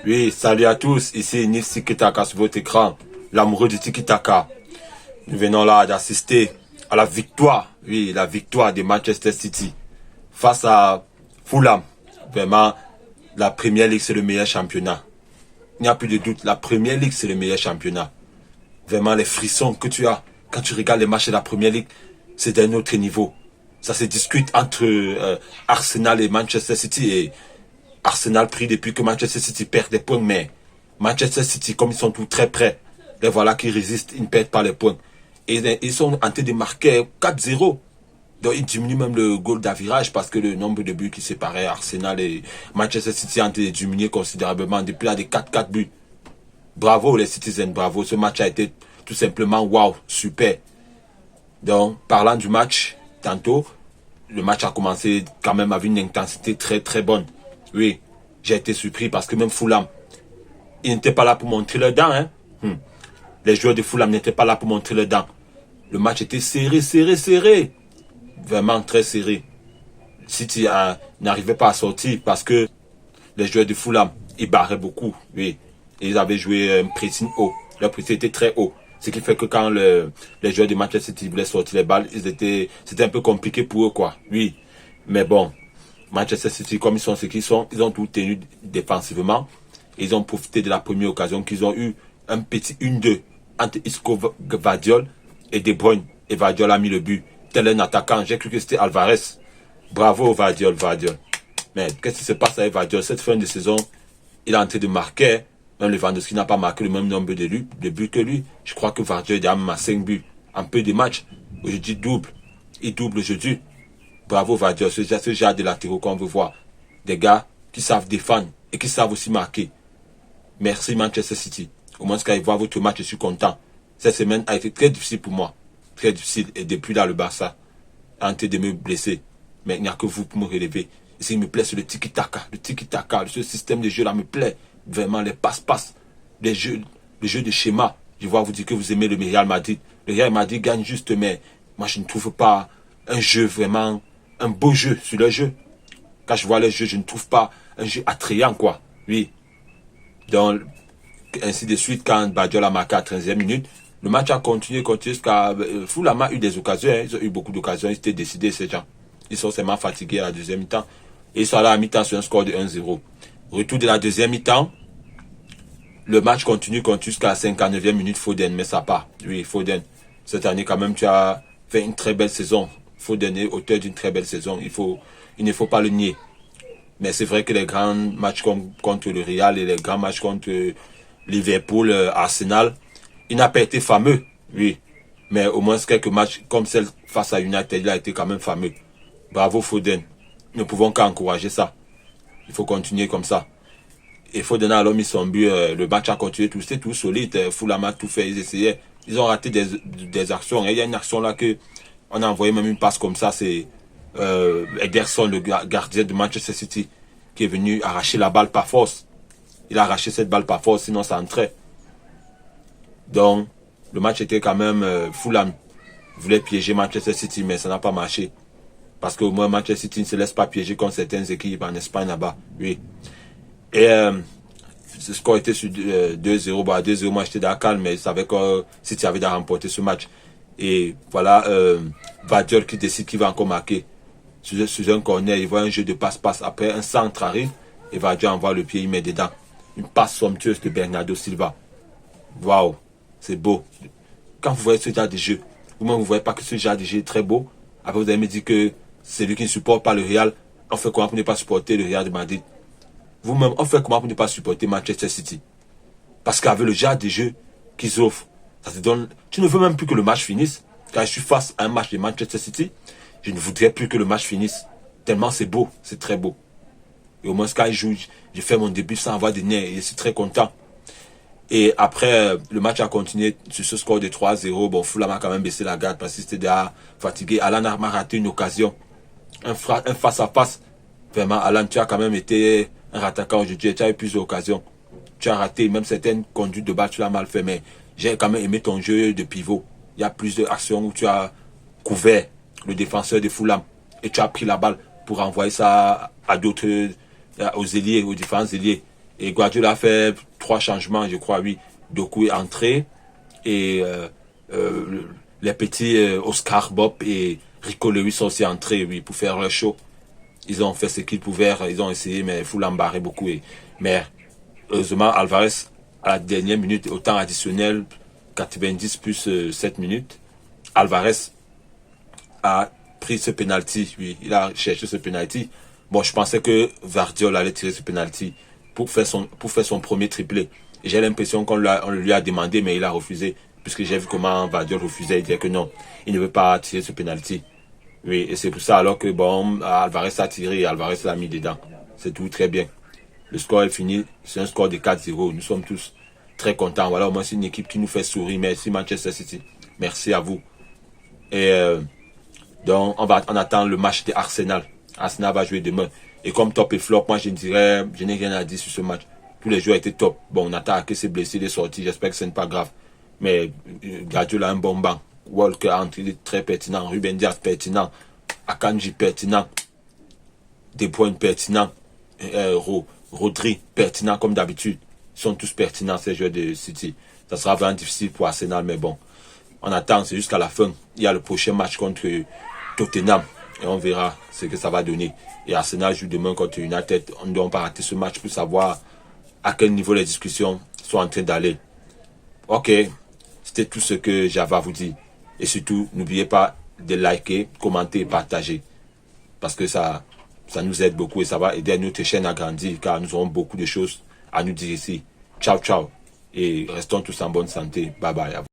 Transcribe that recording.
Oui, salut à tous, ici Nif Tiki-Taka sur votre écran, l'amoureux du Tiki-Taka. Nous venons là d'assister à la victoire, oui, la victoire de Manchester City face à Fulham. Vraiment, la Premier League, c'est le meilleur championnat. Il n'y a plus de doute, la Premier League, c'est le meilleur championnat. Vraiment, les frissons que tu as quand tu regardes les matchs de la Premier League, c'est d'un autre niveau. Ça se discute entre Arsenal et Manchester City et Arsenal pris depuis que Manchester City perd des points, mais Manchester City, comme ils sont tous très près, les voilà qui résistent, ils ne perdent pas les points. Et ils sont en train de marquer 4-0. Donc ils diminuent même le goal d'avirage parce que le nombre de buts qui séparaient Arsenal et Manchester City a été diminué considérablement depuis là des 4 buts. Bravo les Citizens, bravo. Ce match a été tout simplement wow, super. Donc, parlant du match, tantôt, le match a commencé quand même avec une intensité très très bonne. Oui, j'ai été surpris parce que même Fulham, ils n'étaient pas là pour montrer leurs dents. Hein. Les joueurs de Fulham n'étaient pas là pour montrer leurs dents. Le match était serré, serré, serré. Vraiment très serré. City n'arrivait pas à sortir parce que les joueurs de Fulham, ils barraient beaucoup. Oui, et ils avaient joué un pressing haut. Leur pressing était très haut. Ce qui fait que quand les joueurs de Manchester City voulaient sortir les balles, c'était un peu compliqué pour eux, quoi. Oui, mais bon. Manchester City, comme ils sont ce qu'ils sont, ils ont tout tenu défensivement. Ils ont profité de la première occasion qu'ils ont eu un petit 1-2 entre Isco Vardiol et De Bruyne. Et Vardiol a mis le but. Tel un attaquant, j'ai cru que c'était Alvarez. Bravo Vardiol. Mais qu'est-ce qui se passe avec Vardiol? Cette fin de saison, il est en train de marquer. Même Lewandowski n'a pas marqué le même nombre de buts que lui. Je crois que Vardiol a même à 5 buts en peu de matchs. Aujourd'hui, double. Il double aujourd'hui. Bravo Vardiol, ce genre de latéraux qu'on veut voir. Des gars qui savent défendre et qui savent aussi marquer. Merci Manchester City. Au moins, quand ils voient votre match, je suis content. Cette semaine a été très difficile pour moi. Très difficile. Et depuis là, le Barça a en train de me blesser. Mais il n'y a que vous pour me relever. Et s'il me plaît, c'est le tiki-taka. Le tiki-taka, ce système de jeu là me plaît. Vraiment, les passe-passe. Le jeu de schéma. Je vois vous dire que vous aimez le Real Madrid. Le Real Madrid gagne juste, mais moi, je ne trouve pas un jeu vraiment, un beau jeu sur le jeu. Quand je vois le jeu, je ne trouve pas un jeu attrayant, quoi. Oui. Donc, ainsi de suite, quand Badiola a marqué à 13e minute, le match a continué jusqu'à... Fulham a eu des occasions, hein. Ils ont eu beaucoup d'occasions, ils étaient décidés, ces gens. Ils sont seulement fatigués à la deuxième mi-temps. Et ils sont allés à mi-temps sur un score de 1-0. Retour de la deuxième mi-temps, le match continue jusqu'à la 59e minute, Foden, mais ça part. Oui, Foden. Cette année, quand même, tu as fait une très belle saison. Foden est auteur d'une très belle saison. Il ne faut pas le nier. Mais c'est vrai que les grands matchs contre le Real et les grands matchs contre Liverpool, Arsenal, il n'a pas été fameux, oui. Mais au moins quelques matchs comme celle face à United, il a été quand même fameux. Bravo Foden. Nous ne pouvons qu'encourager ça. Il faut continuer comme ça. Et Foden a alors mis son but. Le match a continué, c'était tout solide. Fulham a tout fait, ils essayaient. Ils ont raté des actions. Et il y a une action là que on a envoyé même une passe comme ça. C'est Ederson, le gardien de Manchester City, qui est venu arracher la balle par force. Il a arraché cette balle par force, sinon ça entrait. Donc, le match était quand même... Fulham voulait piéger Manchester City, mais ça n'a pas marché. Parce qu'au moins, Manchester City ne se laisse pas piéger contre certaines équipes en Espagne là-bas. Oui. Et ce score était sur 2-0. Bah, 2-0, moi j'étais dans la calme, mais je savais que City avait déjà remporté ce match. Et voilà, Vardiol qui décide qu'il va encore marquer. Sur un corner, il voit un jeu de passe-passe. Après, un centre arrive et Vardiol envoie le pied, il met dedans. Une passe somptueuse de Bernardo Silva. Waouh, c'est beau. Quand vous voyez ce genre de jeu, vous-même vous ne voyez pas que ce genre de jeu est très beau. Après, vous allez me dire que c'est lui qui ne supporte pas le Real. On fait comment pour ne pas supporter le Real de Madrid? Vous-même, on fait comment pour ne pas supporter Manchester City? Parce qu'avec le genre de jeu qu'ils offrent, ça te donne... Tu ne veux même plus que le match finisse. Quand je suis face à un match de Manchester City, je ne voudrais plus que le match finisse. Tellement c'est beau, c'est très beau. Et au moins, quand je joue, je fais mon début sans avoir de nerfs et je suis très content. Et après, le match a continué sur ce score de 3-0. Bon, Fulham a quand même baissé la garde parce qu'il était déjà fatigué. Alan a raté une occasion. Un face-à-face. Vraiment, Alan, tu as quand même été un attaquant aujourd'hui. Tu as eu plusieurs occasions. Tu as raté même certaines conduites de balle, tu l'as mal fait. Mais j'ai quand même aimé ton jeu de pivot. Il y a plusieurs actions où tu as couvert le défenseur de Fulham. Et tu as pris la balle pour envoyer ça à d'autres, aux ailiers, aux différents ailiers. Et Guardiola a fait 3 changements, je crois, oui. Doku est entré et les petits Oscar Bob et Rico Lewis sont aussi entrés, oui, pour faire leur show. Ils ont fait ce qu'ils pouvaient, ils ont essayé, mais il faut l'embarrer beaucoup. Mais heureusement, Alvarez, à la dernière minute, au temps additionnel, 90 plus 7 minutes, Alvarez a pris ce penalty, oui, il a cherché ce penalty. Bon, je pensais que Vardiol allait tirer ce penalty pour faire son premier triplé. J'ai l'impression qu'on lui a demandé, mais il a refusé, puisque j'ai vu comment Vardiol refusait, il disait que non, il ne veut pas tirer ce penalty. Oui, et c'est pour ça alors que bon, Alvarez a tiré et Alvarez l'a mis dedans. C'est tout très bien. Le score est fini, c'est un score de 4-0. Nous sommes tous très contents. Voilà, au moins c'est une équipe qui nous fait sourire. Merci Manchester City. Merci à vous. Et donc on attend le match de Arsenal. Arsenal va jouer demain. Et comme top et flop, moi je n'ai rien à dire sur ce match. Tous les joueurs étaient top. Bon, on attend que c'est blessé, il est sorti. J'espère que ce n'est pas grave. Mais Guardiola a un bon banc. Walker il est très pertinent. Ruben Dias pertinent. Akanji pertinent. De Bruyne pertinent. Rodri pertinent comme d'habitude. Ils sont tous pertinents ces joueurs de City. Ça sera vraiment difficile pour Arsenal, mais bon. On attend, c'est jusqu'à la fin. Il y a le prochain match contre Tottenham. Et on verra ce que ça va donner. Et Arsenal joue demain contre United. On ne doit pas rater ce match pour savoir à quel niveau les discussions sont en train d'aller. Ok, c'était tout ce que j'avais à vous dire. Et surtout, n'oubliez pas de liker, commenter et partager. Parce que ça nous aide beaucoup et ça va aider notre chaîne à grandir car nous aurons beaucoup de choses à nous dire ici. Ciao, ciao. Et restons tous en bonne santé. Bye bye.